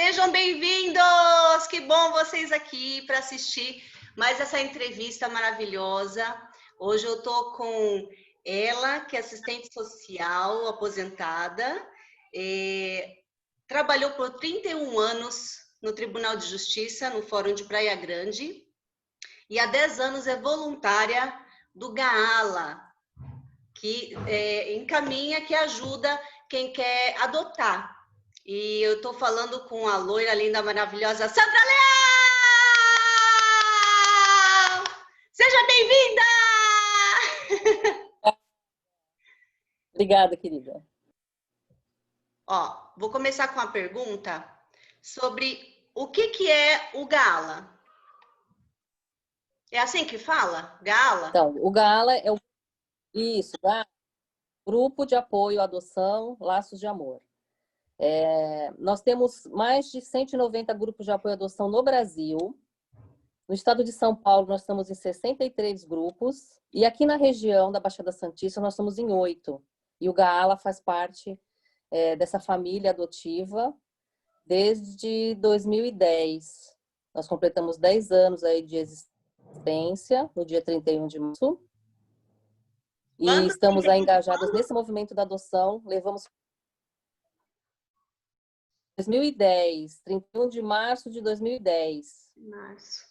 Sejam bem-vindos! Que bom vocês aqui para assistir mais essa entrevista maravilhosa. Hoje eu estou com ela, que é assistente social aposentada, trabalhou por 31 anos no Tribunal de Justiça, no Fórum de Praia Grande, e há 10 anos é voluntária do GAALA, que encaminha, que ajuda quem quer adotar. E eu estou falando com a loira linda, maravilhosa Sandra Leal! Seja bem-vinda! Obrigada, querida. Ó, vou começar com uma pergunta sobre o que é o GAALA. É assim que fala? GAALA? Então, o GAALA é o Grupo de Apoio à Adoção, Laços de Amor. Nós temos mais de 190 grupos de apoio à adoção no Brasil. No estado de São Paulo, nós estamos em 63 grupos. E aqui na região da Baixada Santista, nós estamos em 8. E o GAALA faz parte dessa família adotiva desde 2010. Nós completamos 10 anos aí de existência, no dia 31 de março. E estamos aí engajadas nesse movimento da adoção. Levamos 2010, 31 de março de 2010. Março.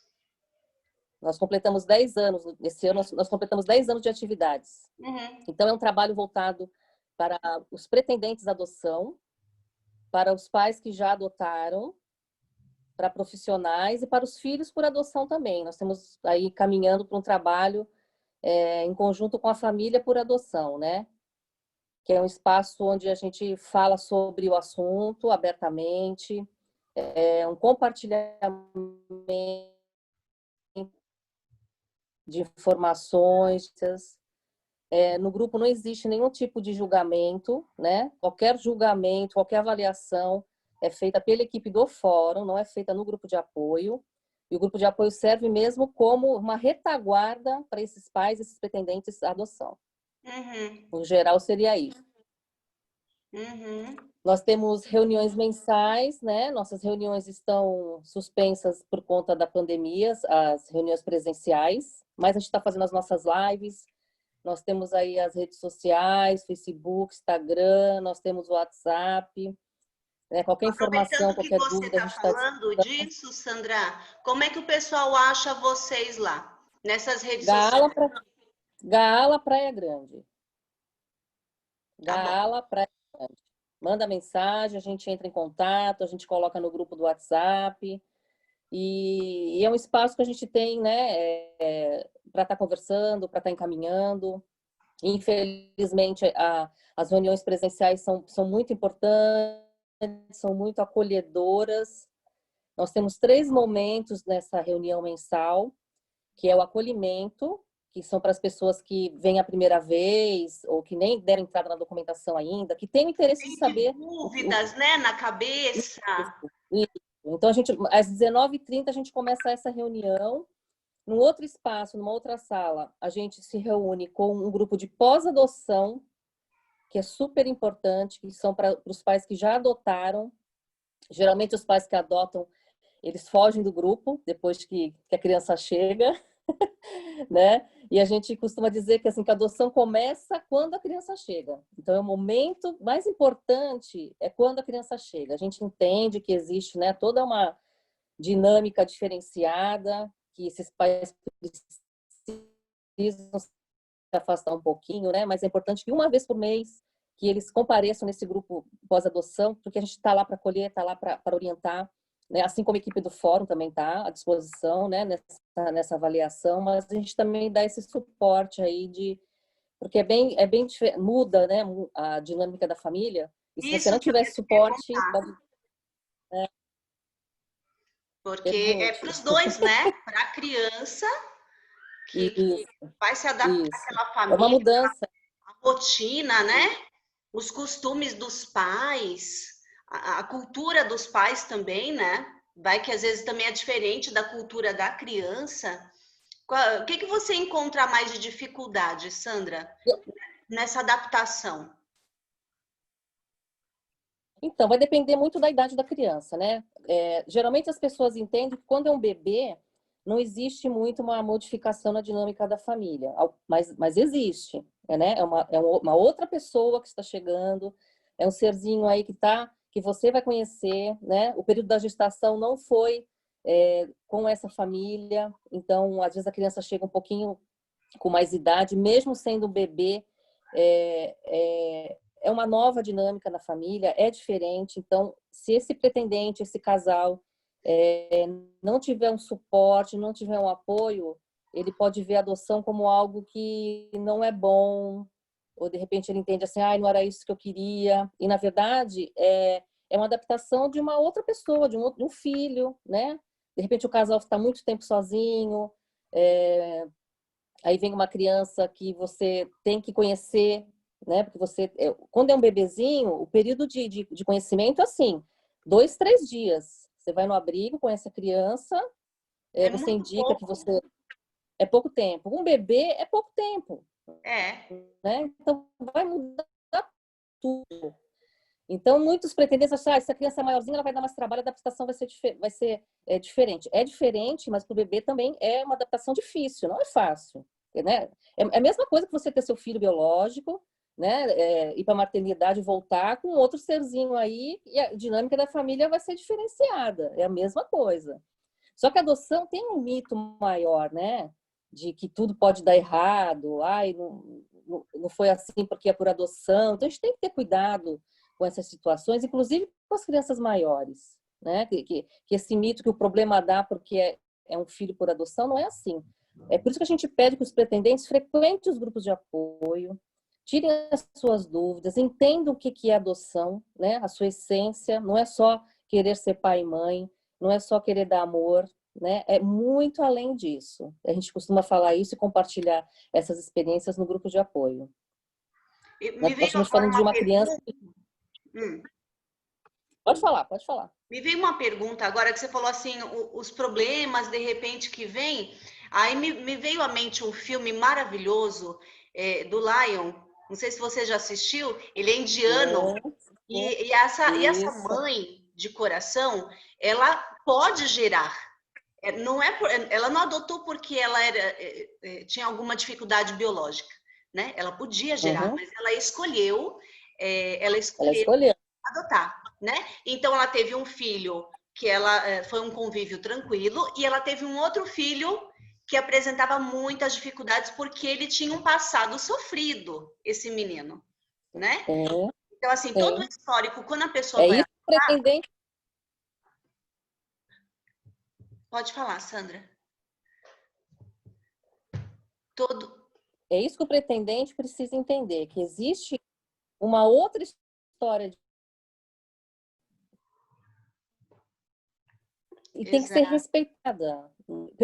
Nós completamos 10 anos, esse ano nós completamos 10 anos de atividades. Uhum. Então é um trabalho voltado para os pretendentes à adoção, para os pais que já adotaram, para profissionais e para os filhos por adoção também. Nós estamos aí caminhando para um trabalho em conjunto com a família por adoção, né? Que é um espaço onde a gente fala sobre o assunto abertamente, um compartilhamento de informações. No grupo não existe nenhum tipo de julgamento, né? Qualquer julgamento, qualquer avaliação é feita pela equipe do fórum, não é feita no grupo de apoio. E o grupo de apoio serve mesmo como uma retaguarda para esses pais, esses pretendentes à adoção. Uhum. No geral, seria isso. Uhum. Nós temos reuniões mensais, né? Nossas reuniões estão suspensas por conta da pandemia, as reuniões presenciais, mas a gente está fazendo as nossas lives. Nós temos aí as redes sociais, Facebook, Instagram, nós temos o WhatsApp. Qualquer informação, qualquer dúvida, a gente está... Aproveitando que você está falando disso, Sandra, como é que o pessoal acha vocês lá, nessas redes sociais? GAALA Praia Grande. Tá bom. GAALA Praia Grande. Manda mensagem, a gente entra em contato, a gente coloca no grupo do WhatsApp. E é um espaço que a gente tem, né, para estar conversando, para estar encaminhando. Infelizmente, as reuniões presenciais são muito importantes, são muito acolhedoras. Nós temos 3 momentos nessa reunião mensal, que é o acolhimento, que são para as pessoas que vêm a primeira vez, ou que nem deram entrada na documentação ainda, que têm o interesse de saber... dúvidas, né, na cabeça. Isso. Então, às 19h30, a gente começa essa reunião. Num outro espaço, numa outra sala, a gente se reúne com um grupo de pós-adoção, que é super importante, que são para os pais que já adotaram. Geralmente, os pais que adotam, eles fogem do grupo depois que a criança chega, né? E a gente costuma dizer que, assim, que a adoção começa quando a criança chega. Então, o momento mais importante é quando a criança chega. A gente entende que existe, né, toda uma dinâmica diferenciada, que esses pais precisam se afastar um pouquinho, né? Mas é importante que uma vez por mês que eles compareçam nesse grupo pós-adoção, porque a gente está lá para acolher, está lá para orientar, né? Assim como a equipe do fórum também está à disposição, né? Nessa avaliação, mas a gente também dá esse suporte aí porque muda, né? A dinâmica da família. E se você não tiver suporte, porque é para os dois, né? Para a criança que vai se adaptar àquela família, é uma mudança, a rotina, né? Os costumes dos pais, a cultura dos pais também, né? Vai que às vezes também é diferente da cultura da criança. O que você encontra mais de dificuldade, Sandra, nessa adaptação? Então, vai depender muito da idade da criança, né? Geralmente as pessoas entendem que quando é um bebê, não existe muito uma modificação na dinâmica da família, mas existe, né? É uma outra pessoa que está chegando, é um serzinho aí que você vai conhecer, né? O período da gestação não foi com essa família, então às vezes a criança chega um pouquinho com mais idade, mesmo sendo um bebê, é uma nova dinâmica na família, é diferente. Então, se esse pretendente, esse casal, não tiver um suporte, não tiver um apoio, ele pode ver a adoção como algo que não é bom, ou de repente ele entende assim, não era isso que eu queria. E, na verdade, é uma adaptação de uma outra pessoa, de um filho, né? De repente o casal está muito tempo sozinho, aí vem uma criança que você tem que conhecer, né? Porque quando é um bebezinho, o período de conhecimento é assim, 2, 3 dias. Você vai no abrigo, conhece a criança, É você muito indica que pouco. você... É pouco tempo. Um bebê é pouco tempo, É. né? Então, vai mudar tudo. Então, muitos pretendentes acham que se a criança é maiorzinha, ela vai dar mais trabalho, a adaptação vai ser diferente. É diferente, mas para o bebê também é uma adaptação difícil, não é fácil. Né? É a mesma coisa que você ter seu filho biológico, né? Ir para a maternidade e voltar com outro serzinho aí, e a dinâmica da família vai ser diferenciada. É a mesma coisa. Só que a adoção tem um mito maior, né? De que tudo pode dar errado, não foi assim porque é por adoção. Então, a gente tem que ter cuidado com essas situações, inclusive com as crianças maiores, né? Que esse mito que o problema dá porque é um filho por adoção, não é assim. É por isso que a gente pede que os pretendentes frequentem os grupos de apoio, tirem as suas dúvidas, entendam o que é adoção, né? A sua essência, não é só querer ser pai e mãe, não é só querer dar amor, né? É muito além disso. A gente costuma falar isso e compartilhar essas experiências no grupo de apoio. Me Nós veio estamos agora falando de uma uma criança... pergunta. Hum. Pode falar, pode falar. Me veio uma pergunta agora que você falou assim, os problemas de repente que vem. Aí me veio à mente um filme maravilhoso do Lion. Não sei se você já assistiu. Ele é indiano Sim, e essa isso. mãe de coração, ela pode gerar. Não é ela não adotou porque ela tinha alguma dificuldade biológica, né? Ela podia gerar, Uhum. mas ela Ela escolheu escolheu. adotar, né? Então ela teve um filho que ela foi um convívio tranquilo e ela teve um outro filho que apresentava muitas dificuldades porque ele tinha um passado sofrido, esse menino, né? Sim, Então assim, todo o sim. histórico, quando a pessoa É vai, isso que o pretendente, pode falar, Sandra. Todo é isso que o pretendente precisa entender, que existe uma outra história e tem que ser exato. respeitada.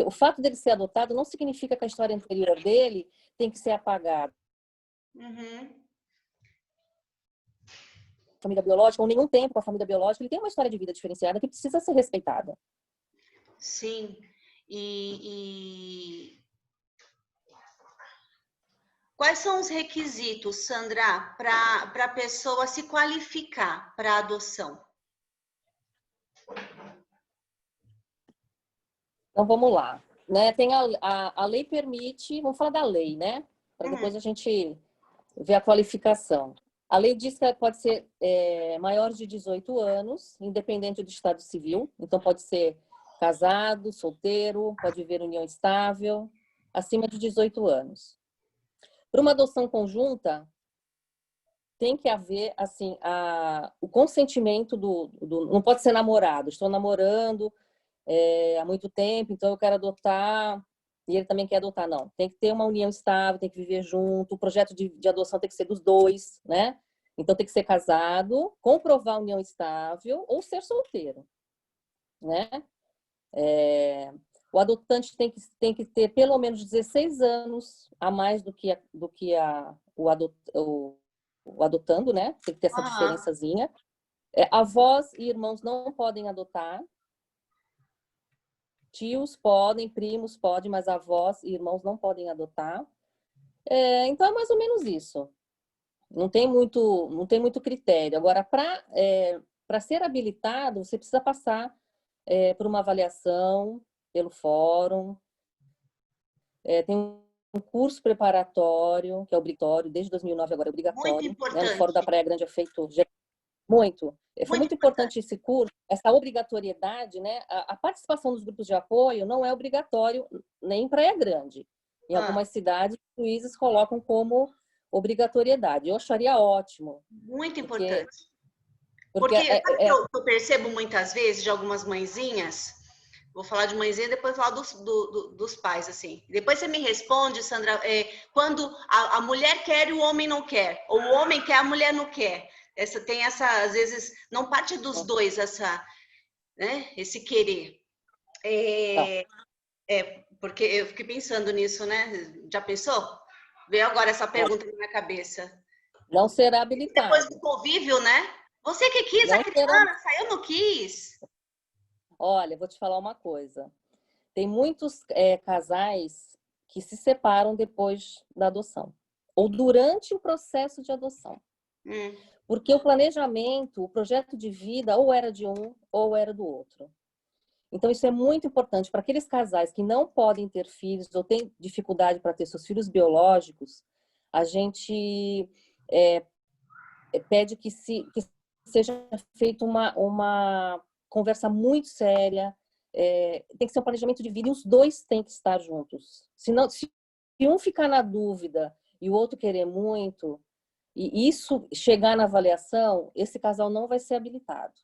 O fato dele ser adotado não significa que a história anterior dele tem que ser apagada. Uhum. Família biológica, ou nenhum tempo com a família biológica, ele tem uma história de vida diferenciada que precisa ser respeitada. Sim. E quais são os requisitos, Sandra, para a pessoa se qualificar para a adoção? Então vamos lá. Né? Tem a lei permite, vamos falar da lei, né? Para Uhum. depois a gente ver a qualificação. A lei diz que pode ser maior de 18 anos, independente do estado civil. Então, pode ser casado, solteiro, pode viver união estável, acima de 18 anos. Para uma adoção conjunta, tem que haver assim o consentimento não pode ser namorado. Estou namorando há muito tempo, então eu quero adotar e ele também quer adotar. Não, tem que ter uma união estável, tem que viver junto. O projeto de adoção tem que ser dos dois, né? Então tem que ser casado, comprovar a união estável ou ser solteiro, né? O adotante tem que ter pelo menos 16 anos a mais o adotando, né? Tem que ter essa Aham. diferençazinha. Avós e irmãos não podem adotar. Tios podem, primos podem, mas avós e irmãos não podem adotar. Então é mais ou menos isso. não tem muito critério. Agora, para ser habilitado, você precisa passar por uma avaliação pelo fórum. Tem um curso preparatório, que é obrigatório, desde 2009 agora é Muito obrigatório, né? O Fórum da importante, Praia Grande é feito muito. Foi muito muito importante. importante esse curso, essa obrigatoriedade, né? A participação dos grupos de apoio não é obrigatório nem em Praia Grande. Em Ah, algumas cidades, os juízes colocam como obrigatoriedade. Eu acharia ótimo, muito porque, importante. porque Porque sabe o que eu percebo muitas vezes de algumas mãezinhas? Vou falar de mãezinha, depois falar dos pais, assim. Depois você me responde, Sandra, quando a mulher quer e o homem não quer, ou o homem quer, a mulher não quer. Tem essa, às vezes, não parte dos dois né, esse querer. não, Porque eu fiquei pensando nisso, né? Já pensou? Veio agora essa não, pergunta na minha cabeça. não será Depois do habilitado. convívio, né? Você que quis a Não será. criança, eu não quis. Olha, vou te falar uma coisa. Tem muitos casais que se separam depois da adoção, ou durante o processo de adoção. Hum, Porque o planejamento, o projeto de vida, ou era de um ou era do outro. Então, isso é muito importante para aqueles casais que não podem ter filhos ou têm dificuldade para ter seus filhos biológicos. A gente é, pede que seja feita uma conversa muito séria. Tem que ser um planejamento de vida e os dois têm que estar juntos. Senão, se um ficar na dúvida e o outro querer muito, e isso chegar na avaliação, esse casal não vai ser habilitado.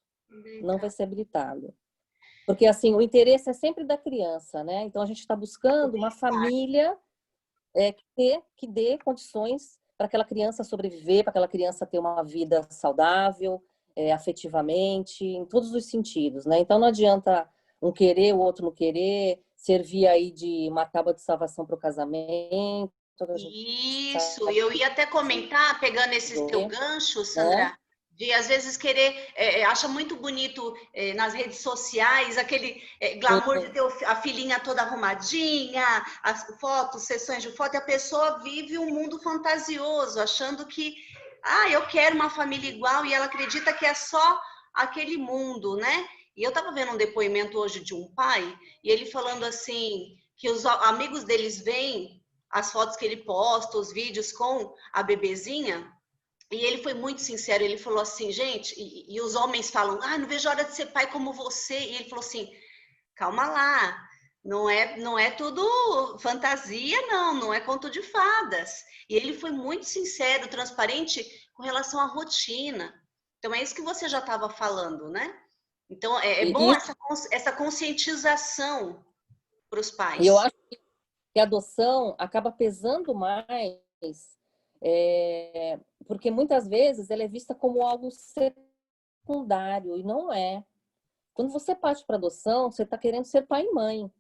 Não vai ser habilitado. Porque, assim, o interesse é sempre da criança, né? Então, a gente está buscando uma família que dê condições para aquela criança sobreviver, para aquela criança ter uma vida saudável, afetivamente, em todos os sentidos, né? Então, não adianta um querer, o outro não querer, servir aí de uma tábua de salvação para o casamento. A gente Isso, e sabe eu ia até comentar, pegando esse teu resolver, gancho, né? Sandra, de às vezes querer, acha muito bonito nas redes sociais aquele glamour de Sim, ter a filhinha toda arrumadinha, as fotos, sessões de foto, e a pessoa vive um mundo fantasioso, achando que, eu quero uma família igual, e ela acredita que é só aquele mundo, né? E eu estava vendo um depoimento hoje de um pai, e ele falando assim, que os amigos deles vêm as fotos que ele posta, os vídeos com a bebezinha, e ele foi muito sincero, ele falou assim, gente, e os homens falam, não vejo a hora de ser pai como você, e ele falou assim, calma lá, não é tudo fantasia, não é conto de fadas. E ele foi muito sincero, transparente com relação à rotina. Então é isso que você já estava falando, né? Então é bom e essa conscientização para os eu pais. acho que a adoção acaba pesando mais, porque muitas vezes ela é vista como algo secundário, e não é. Quando você parte para adoção, você está querendo ser pai e mãe.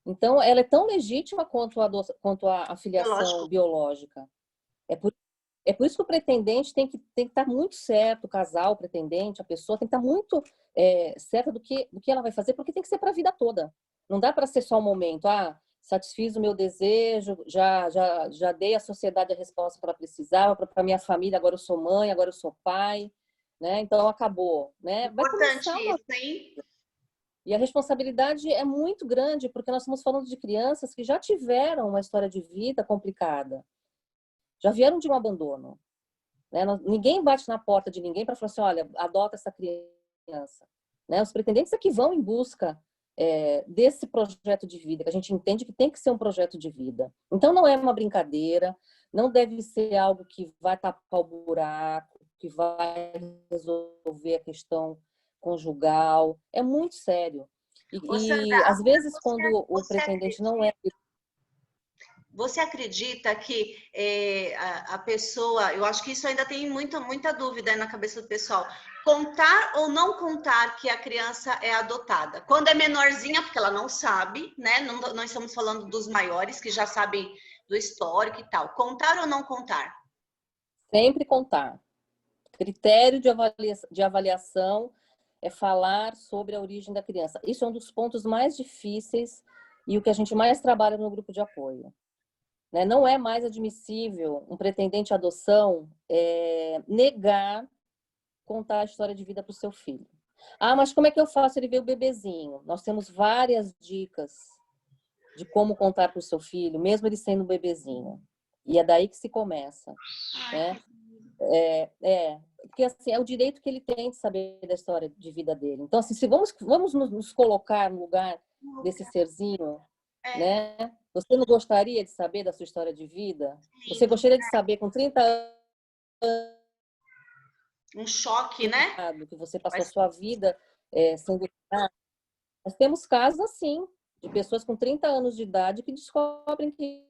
Então, ela é tão legítima quanto a filiação Biológico. biológica. É por, é por isso que o pretendente tem que estar muito certo, o casal, o pretendente, a pessoa tem que estar muito certa do que ela vai fazer, porque tem que ser para a vida toda. Não dá para ser só um momento. Satisfiz o meu desejo, já dei à sociedade a resposta que ela precisava, para a minha família, agora eu sou mãe, agora eu sou pai, né? Então acabou, né? Vai Importante começar uma. isso, hein? E a responsabilidade é muito grande, porque nós estamos falando de crianças que já tiveram uma história de vida complicada, já vieram de um abandono, né? Ninguém bate na porta de ninguém para falar assim, olha, adota essa criança, né? Os pretendentes é que vão em busca desse projeto de vida, que a gente entende que tem que ser um projeto de vida. Então, não é uma brincadeira, não deve ser algo que vai tapar o buraco, que vai resolver a questão conjugal. É muito sério. Ô, E Sandra, às agora vezes, quando o você pretendente acredita, não é. você acredita que a pessoa, eu acho que isso ainda tem muita, muita dúvida aí na cabeça do pessoal, contar ou não contar que a criança é adotada? Quando é menorzinha, porque ela não sabe, né? Não estamos falando dos maiores que já sabem do histórico e tal. Contar ou não contar? Sempre contar. Critério de avaliação é falar sobre a origem da criança. Isso é um dos pontos mais difíceis e o que a gente mais trabalha no grupo de apoio. né? Não é mais admissível um pretendente à adoção negar contar a história de vida para o seu filho. Ah, mas como é que eu faço ele ver o bebezinho? Nós temos várias dicas de como contar para o seu filho, mesmo ele sendo um bebezinho. E é daí que se começa, né? Porque assim, é o direito que ele tem de saber da história de vida dele. Então, assim, se vamos nos colocar no lugar desse serzinho, né? Você não gostaria de saber da sua história de vida? Você gostaria de saber com 30 anos um choque, né? que você passou a sua vida sendo... Nós temos casos assim, de pessoas com 30 anos de idade que descobrem que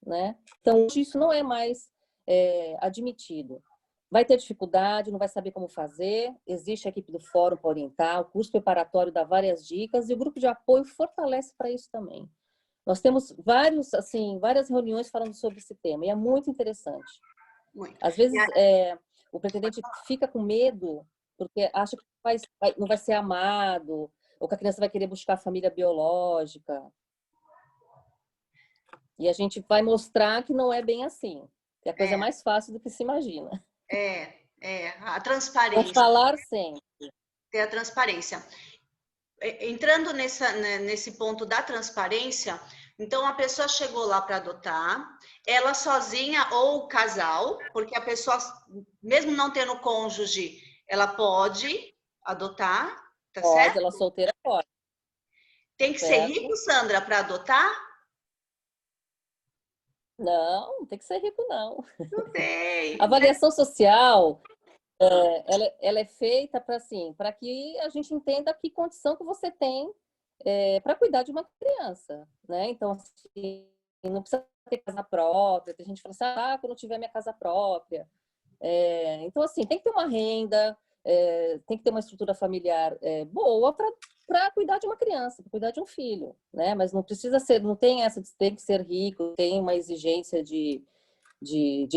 né? Então, isso não é mais admitido. Vai ter dificuldade, não vai saber como fazer. Existe a equipe do fórum para orientar, o curso preparatório dá várias dicas e o grupo de apoio fortalece para isso também. Nós temos várias reuniões falando sobre esse tema e é muito interessante. Muito. Às vezes, o pretendente fica com medo porque acha que não vai ser amado ou que a criança vai querer buscar a família biológica. E a gente vai mostrar que não é bem assim. Que a coisa é mais fácil do que se imagina. A transparência. Vou falar sempre. Ter a transparência. Entrando nesse ponto da transparência, então a pessoa chegou lá para adotar, ela sozinha ou o casal, porque a pessoa, mesmo não tendo cônjuge, ela pode adotar, tá Pode, certo? ela solteira pode. Tem que ser rico, Sandra, para adotar? Não, não tem que ser rico, não. Não tem. A avaliação social, ela é feita para que a gente entenda que condição que você tem para cuidar de uma criança, né? Então, assim, não precisa ter casa própria. Tem gente que fala assim, quando eu tiver minha casa própria. Então, assim, tem que ter uma renda, tem que ter uma estrutura familiar boa para cuidar de uma criança, para cuidar de um filho, né? Mas não precisa ser, não tem essa de tem que ser rico, tem uma exigência de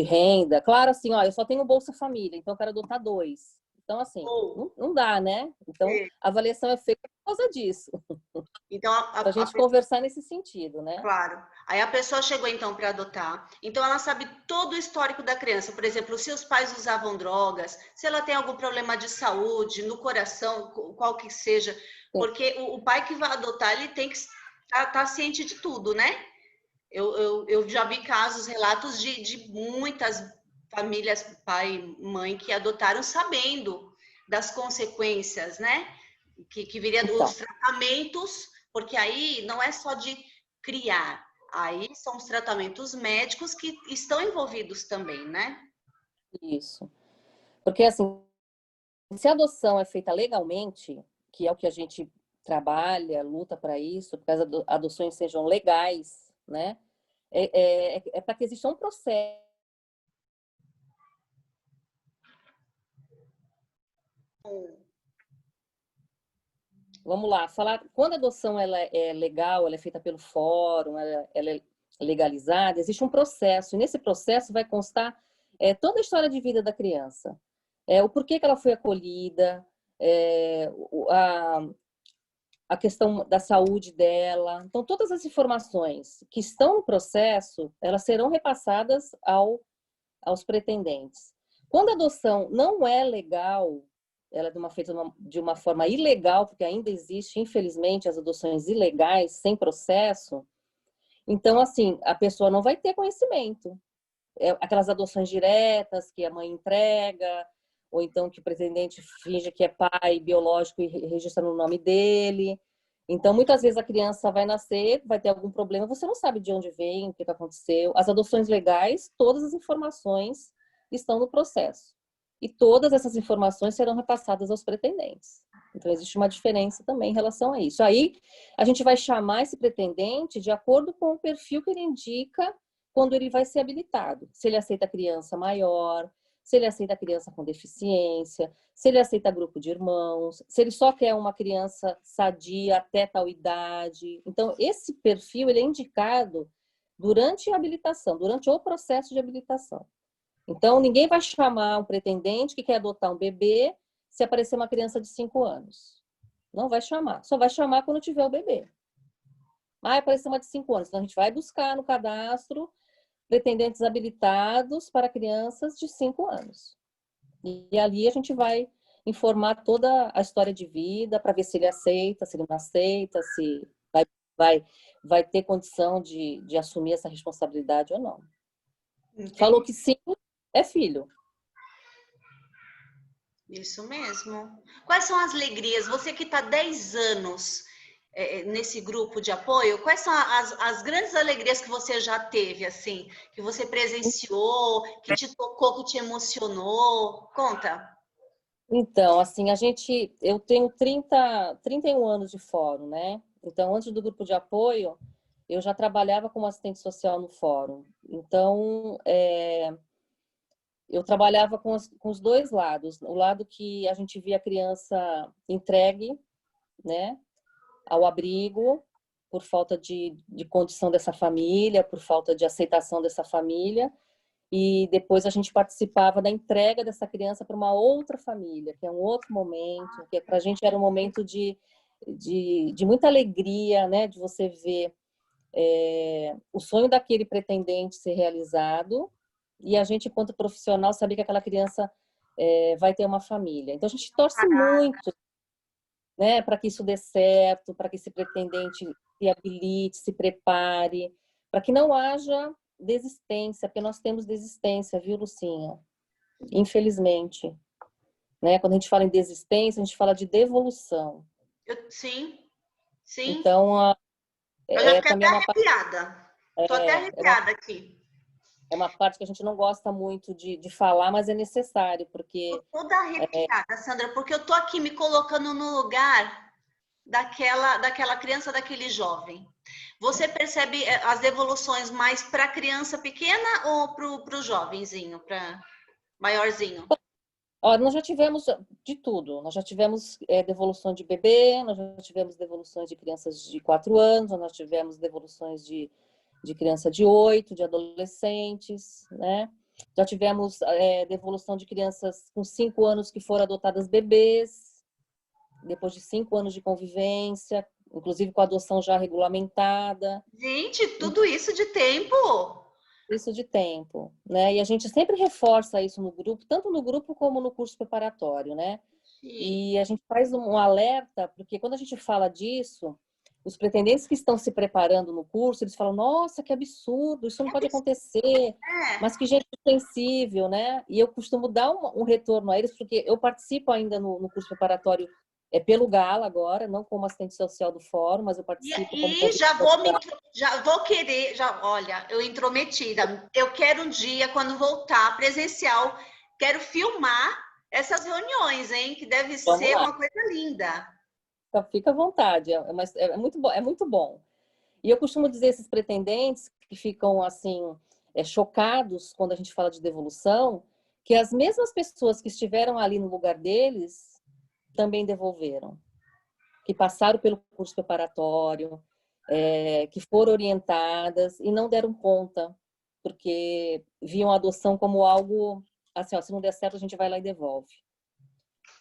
renda. Claro, assim, ó, eu só tenho Bolsa Família, então eu quero adotar 2. Então, assim, não dá, né? Então, a avaliação é feita por causa disso. Então, a gente conversar nesse sentido, né? Claro. Aí a pessoa chegou, então, para adotar. Então, ela sabe todo o histórico da criança. Por exemplo, se os pais usavam drogas, se ela tem algum problema de saúde, no coração, qual que seja. Porque o pai que vai adotar, ele tem que estar ciente de tudo, né? Eu já vi casos, relatos de muitas famílias, pai e mãe, que adotaram sabendo das consequências, né? Que viria dos tratamentos, porque aí não é só de criar, aí são os tratamentos médicos que estão envolvidos também, né? Isso. Porque, assim, se a adoção é feita legalmente, que é o que a gente trabalha, luta para isso, para que as adoções sejam legais, né? Para que exista um processo. Vamos lá, falar quando a adoção ela é legal, ela é feita pelo fórum, ela é legalizada, existe um processo, e nesse processo vai constar toda a história de vida da criança. O porquê que ela foi acolhida, a questão da saúde dela. Então, todas as informações que estão no processo, elas serão repassadas aos pretendentes. Quando a adoção não é legal, ela é feita de uma forma ilegal, porque ainda existe, infelizmente, as adoções ilegais, sem processo. Então, assim, a pessoa não vai ter conhecimento. Aquelas adoções diretas que a mãe entrega, ou então que o pretendente finge que é pai biológico e registra no nome dele. Então, muitas vezes a criança vai nascer, vai ter algum problema, você não sabe de onde vem, o que aconteceu. As adoções legais, todas as informações estão no processo. E todas essas informações serão repassadas aos pretendentes. Então, existe uma diferença também em relação a isso. Aí, a gente vai chamar esse pretendente de acordo com o perfil que ele indica quando ele vai ser habilitado. Se ele aceita criança maior, se ele aceita criança com deficiência, se ele aceita grupo de irmãos, se ele só quer uma criança sadia até tal idade. Então, esse perfil ele é indicado durante a habilitação, durante o processo de habilitação. Então, ninguém vai chamar um pretendente que quer adotar um bebê se aparecer uma criança de 5 anos. Não vai chamar. Só vai chamar quando tiver o bebê. Apareceu uma de 5 anos. Então, a gente vai buscar no cadastro pretendentes habilitados para crianças de 5 anos. E ali a gente vai informar toda a história de vida para ver se ele aceita, se ele não aceita, se vai, vai ter condição de assumir essa responsabilidade ou não. Entendi. Falou que sim, é filho. Isso mesmo. Quais são as alegrias? Você que está 10 anos nesse grupo de apoio, quais são as grandes alegrias que você já teve, assim, que você presenciou, que te tocou, que te emocionou? Conta. Então, assim, eu tenho 31 anos de fórum, né? Então, antes do grupo de apoio, eu já trabalhava como assistente social no fórum. Então, eu trabalhava com os dois lados. O lado que a gente via a criança entregue, né, ao abrigo, por falta de condição dessa família, por falta de aceitação dessa família. E depois a gente participava da entrega dessa criança para uma outra família, que é um outro momento, que para a gente era um momento de muita alegria, né, de você ver o sonho daquele pretendente ser realizado e a gente, enquanto profissional, saber que aquela criança vai ter uma família. Então, a gente torce muito, né, para que isso dê certo, para que esse pretendente se habilite, se prepare, para que não haja desistência, porque nós temos desistência, viu, Lucinha? Infelizmente. Né? Quando a gente fala em desistência, a gente fala de devolução. Sim, sim. Então, Eu já fiquei até também é uma parte, arrepiada. Estou até arrepiada aqui. é uma parte que a gente não gosta muito de falar, mas é necessário, porque... Estou toda arrepiada, Sandra, porque eu estou aqui me colocando no lugar daquela criança, daquele jovem. Você percebe as devoluções mais para a criança pequena ou para o jovenzinho, para maiorzinho? Ó, nós já tivemos de tudo. Nós já tivemos devolução de bebê, nós já tivemos devoluções de crianças de 4 anos, nós tivemos devoluções de criança de 8, de adolescentes, né? Já tivemos devolução de crianças com 5 anos que foram adotadas bebês, depois de 5 anos de convivência, inclusive com a adoção já regulamentada. Gente, tudo isso de tempo? Isso de tempo, né? E a gente sempre reforça isso no grupo, tanto no grupo como no curso preparatório, né? Sim. E a gente faz um alerta, porque quando a gente fala disso, os pretendentes que estão se preparando no curso, eles falam, nossa, que absurdo, isso não pode acontecer, mas que gente sensível, né? E eu costumo dar um retorno a eles, porque eu participo ainda no curso preparatório pelo Gala agora, não como assistente social do fórum, mas eu participo como... E já vou querer, olha, eu intrometida. Eu quero um dia, quando voltar presencial, quero filmar essas reuniões, hein? Que deve ser uma coisa linda. Fica à vontade, muito bom, é muito bom. E eu costumo dizer esses pretendentes que ficam assim chocados quando a gente fala de devolução, que as mesmas pessoas que estiveram ali no lugar deles também devolveram, que passaram pelo curso preparatório, que foram orientadas e não deram conta, porque viam a adoção como algo assim, ó, se não der certo a gente vai lá e devolve,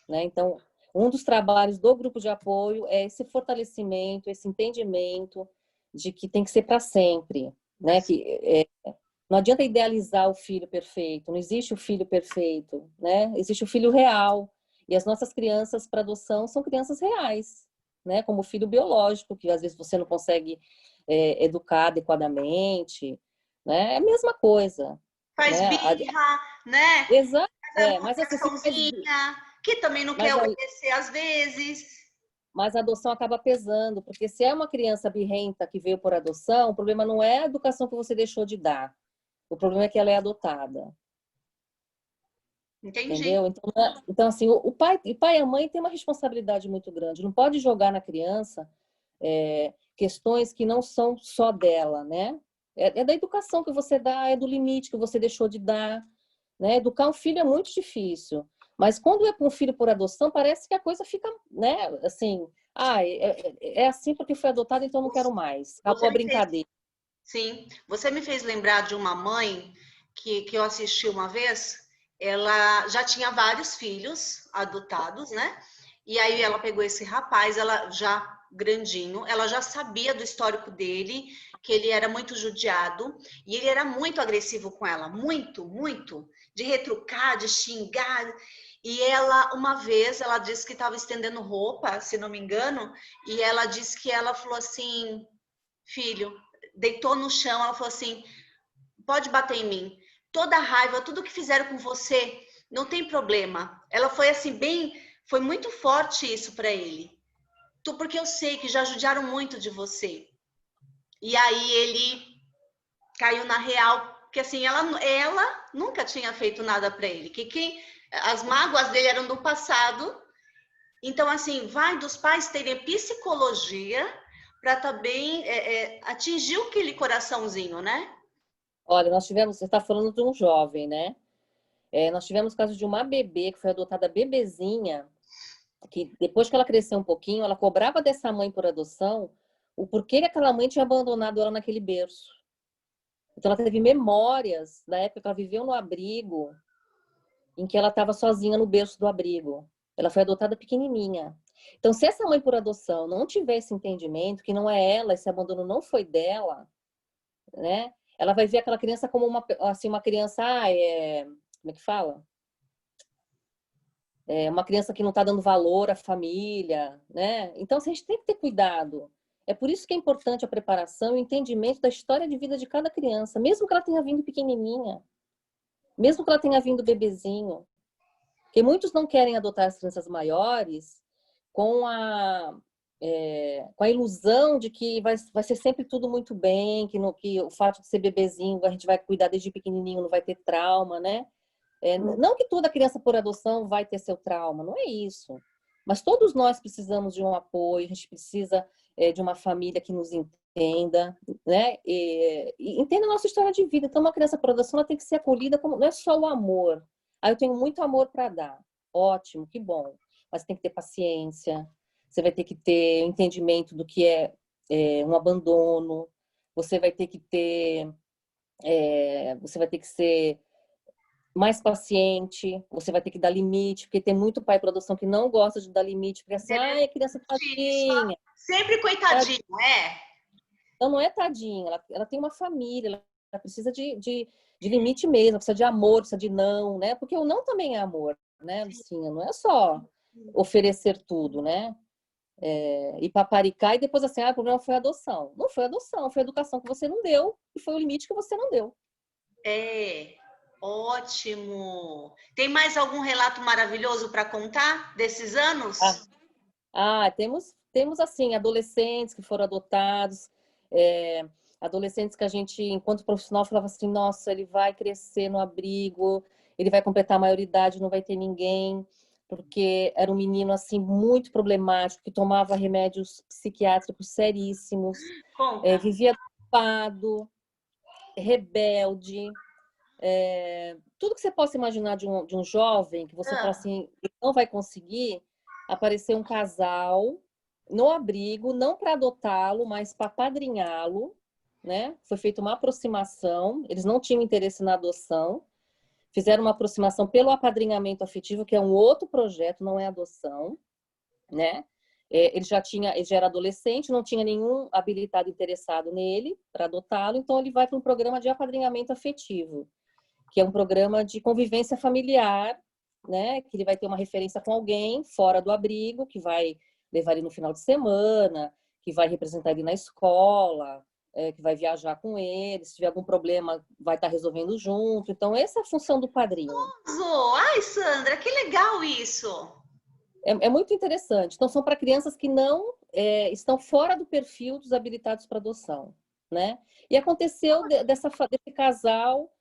né? Então, um dos trabalhos do grupo de apoio é esse fortalecimento, esse entendimento de que tem que ser para sempre, né? Que não adianta idealizar o filho perfeito, não existe o filho perfeito, né? Existe o filho real. E as nossas crianças para adoção são crianças reais, né? Como o filho biológico, que às vezes você não consegue educar adequadamente, né? É a mesma coisa. Faz Né? birra, né? Exato. Faz Mas assim, que também não quer obedecer às vezes. Mas a adoção acaba pesando, porque se é uma criança birrenta que veio por adoção, o problema não é a educação que você deixou de dar. O problema é que ela é adotada. Entendi. Entendeu? Então assim, o pai e a mãe têm uma responsabilidade muito grande. Não pode jogar na criança questões que não são só dela, né? É da educação que você dá, é do limite que você deixou de dar. Né? Educar um filho é muito difícil. Mas quando é com um filho por adoção, parece que a coisa fica, né? Assim, é assim porque foi adotado, então não quero mais. Acabou a brincadeira. Sim. Você me fez lembrar de uma mãe que eu assisti uma vez. Ela já tinha vários filhos adotados, né? E aí ela pegou esse rapaz, ela já grandinho, ela já sabia do histórico dele, que ele era muito judiado e ele era muito agressivo com ela, muito, muito, de retrucar, de xingar. E ela, uma vez, ela disse que estava estendendo roupa, se não me engano, e ela disse que ela falou assim, filho, deitou no chão, ela falou assim, pode bater em mim. Toda a raiva, tudo que fizeram com você, não tem problema. Ela foi assim, bem, foi muito forte isso para ele. Porque eu sei que já judiaram muito de você. E aí ele caiu na real, porque assim, ela nunca tinha feito nada para ele. As mágoas dele eram do passado. Então, assim, vai dos pais terem psicologia para também atingir aquele coraçãozinho, né? Olha, nós tivemos, você está falando de um jovem, né? Nós tivemos caso de uma bebê que foi adotada bebezinha, que depois que ela cresceu um pouquinho, ela cobrava dessa mãe por adoção o porquê que aquela mãe tinha abandonado ela naquele berço. Então ela teve memórias da época que ela viveu no abrigo, em que ela estava sozinha no berço do abrigo. Ela foi adotada pequenininha. Então, se essa mãe por adoção não tiver esse entendimento, que não é ela, esse abandono não foi dela, né? Ela vai ver aquela criança como uma criança, como é que fala? Uma criança que não está dando valor à família, né? Então, assim, a gente tem que ter cuidado. É por isso que é importante a preparação e o entendimento da história de vida de cada criança, mesmo que ela tenha vindo pequenininha, mesmo que ela tenha vindo bebezinho. Porque muitos não querem adotar as crianças maiores com com a ilusão de que vai ser sempre tudo muito bem, que o fato de ser bebezinho, a gente vai cuidar desde pequenininho, não vai ter trauma, né? Não que toda criança por adoção vai ter seu trauma, não é isso. Mas todos nós precisamos de um apoio, a gente precisa de uma família que nos entenda, né? E entenda a nossa história de vida. Então, uma criança por adoção ela tem que ser acolhida como não é só o amor. Eu tenho muito amor para dar. Ótimo, que bom. Mas tem que ter paciência. Você vai ter que ter entendimento do que é um abandono. Você vai ter que ter, você vai ter que ser mais paciente, você vai ter que dar limite, porque tem muito pai para adoção que não gosta de dar limite, porque assim, ai, a criança tadinha. Sempre coitadinho, é? Então não é tadinha, ela tem uma família, ela precisa de limite mesmo, precisa de amor, precisa de não, né? Porque o não também é amor, né, Lucinha? Não é só oferecer tudo, né? E paparicar e depois assim, o problema foi a adoção. Não foi a adoção, foi a educação que você não deu e foi o limite que você não deu. Ótimo. Tem mais algum relato maravilhoso para contar desses anos? Temos assim, adolescentes que foram adotados, adolescentes que a gente, enquanto profissional, falava assim, nossa, ele vai crescer no abrigo, ele vai completar a maioridade, não vai ter ninguém, porque era um menino assim muito problemático, que tomava remédios psiquiátricos seríssimos, vivia culpado, rebelde, tudo que você possa imaginar de um jovem, que você fala assim, ele não vai conseguir, aparecer um casal no abrigo, não para adotá-lo, mas para padrinhá-lo, né? Foi feita uma aproximação, eles não tinham interesse na adoção, fizeram uma aproximação pelo apadrinhamento afetivo, que é um outro projeto, não é adoção, né? Ele já era adolescente, não tinha nenhum habilitado interessado nele para adotá-lo, então ele vai para um programa de apadrinhamento afetivo, que é um programa de convivência familiar, né? Que ele vai ter uma referência com alguém fora do abrigo, que vai levar ele no final de semana, que vai representar ele na escola, que vai viajar com ele, se tiver algum problema, vai estar resolvendo junto. Então, essa é a função do padrinho. Ai, Sandra, que legal isso! É muito interessante. Então, são para crianças que não estão fora do perfil dos habilitados para adoção, né? E aconteceu desse casal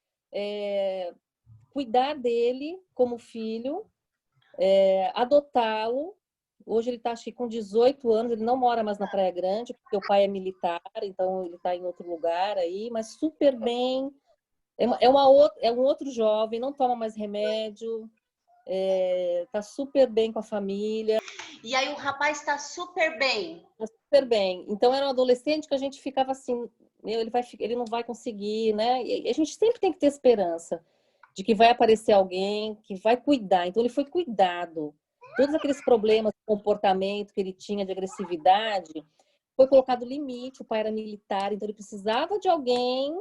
cuidar dele como filho, adotá-lo. Hoje ele está, acho que com 18 anos, ele não mora mais na Praia Grande, porque o pai é militar, então ele está em outro lugar aí, mas super bem. É um outro jovem, não toma mais remédio, tá super bem com a família. E aí o rapaz está super bem. Tá super bem. Então era um adolescente que a gente ficava assim, ele não vai conseguir, né? E a gente sempre tem que ter esperança de que vai aparecer alguém que vai cuidar. Então ele foi cuidado. todos aqueles problemas de comportamento que ele tinha, de agressividade, foi colocado limite. O pai era militar, então ele precisava de alguém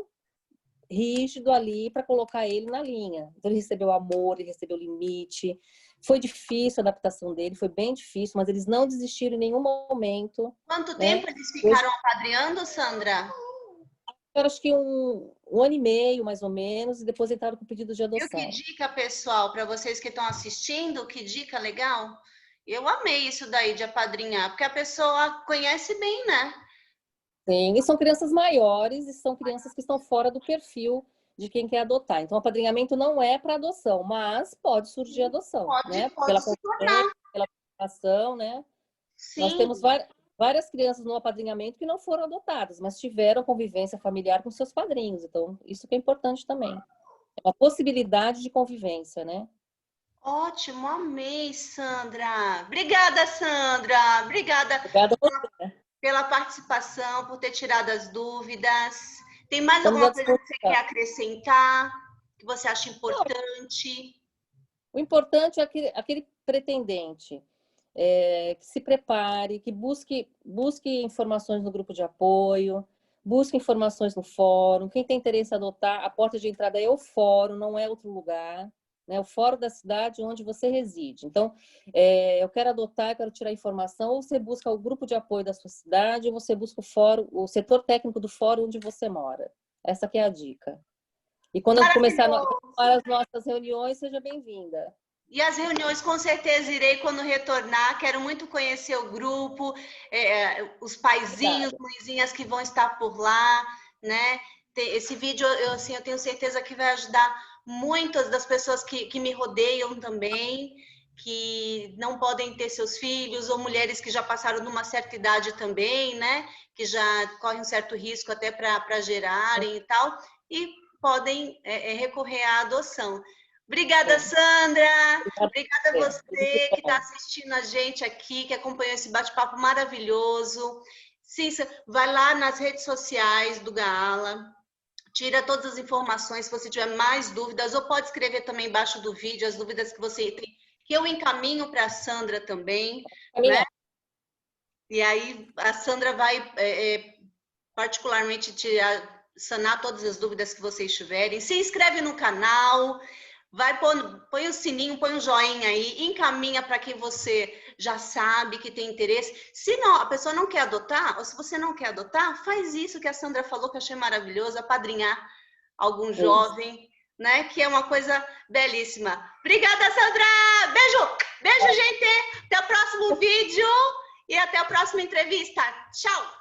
rígido ali para colocar ele na linha. Então ele recebeu amor, ele recebeu limite. Foi difícil a adaptação dele, foi bem difícil, mas eles não desistiram em nenhum momento. Quanto né? tempo eles ficaram apadrinhando, Sandra? Eu acho que um ano e meio, mais ou menos, e depois entraram com o pedido de E adoção. que dica, pessoal, para vocês que estão assistindo, que dica legal? Eu amei isso daí de apadrinhar, porque a pessoa conhece bem, né? Sim, e são crianças maiores e são crianças que estão fora do perfil de quem quer adotar. Então, o apadrinhamento não é para adoção, mas pode surgir adoção, né? Pode se tornar. Pela participação, né? Sim. Nós temos várias crianças no apadrinhamento que não foram adotadas, mas tiveram convivência familiar com seus padrinhos. Então, isso que é importante também. É uma possibilidade de convivência, né? Ótimo, amei, Sandra. Obrigada, Sandra. Obrigada pela participação, por ter tirado as dúvidas. Tem mais alguma coisa que você quer acrescentar, que você acha importante? O importante é aquele pretendente que se prepare, que busque informações no grupo de apoio, busque informações no fórum. Quem tem interesse em adotar, a porta de entrada é o fórum, não é outro lugar. Né? O fórum da cidade onde você reside. Então, eu quero adotar, eu quero tirar informação, ou você busca o grupo de apoio da sua cidade, ou você busca o fórum, o setor técnico do fórum onde você mora. Essa que é a dica. E quando começar as nossas reuniões, seja bem-vinda. E as reuniões, com certeza, irei quando retornar. Quero muito conhecer o grupo, os paizinhos, mãezinhas que vão estar por lá, né? Esse vídeo, eu tenho certeza que vai ajudar muitas das pessoas que me rodeiam também, que não podem ter seus filhos, ou mulheres que já passaram de uma certa idade também, né? Que já correm um certo risco até para gerarem e tal, e podem recorrer à adoção. Obrigada, Sandra. Obrigada a você que está assistindo a gente aqui, que acompanhou esse bate-papo maravilhoso. Sim, vai lá nas redes sociais do Gaala, tira todas as informações, se você tiver mais dúvidas, ou pode escrever também embaixo do vídeo as dúvidas que você tem, que eu encaminho para a Sandra também, né? E aí a Sandra vai particularmente sanar todas as dúvidas que vocês tiverem. Se inscreve no canal, põe o sininho, põe um joinha aí, encaminha para quem você já sabe que tem interesse. Se não, a pessoa não quer adotar, ou se você não quer adotar, faz isso que a Sandra falou, que eu achei maravilhoso, apadrinhar algum jovem, né? Que é uma coisa belíssima. Obrigada, Sandra! Beijo, gente! Até o próximo vídeo e até a próxima entrevista. Tchau!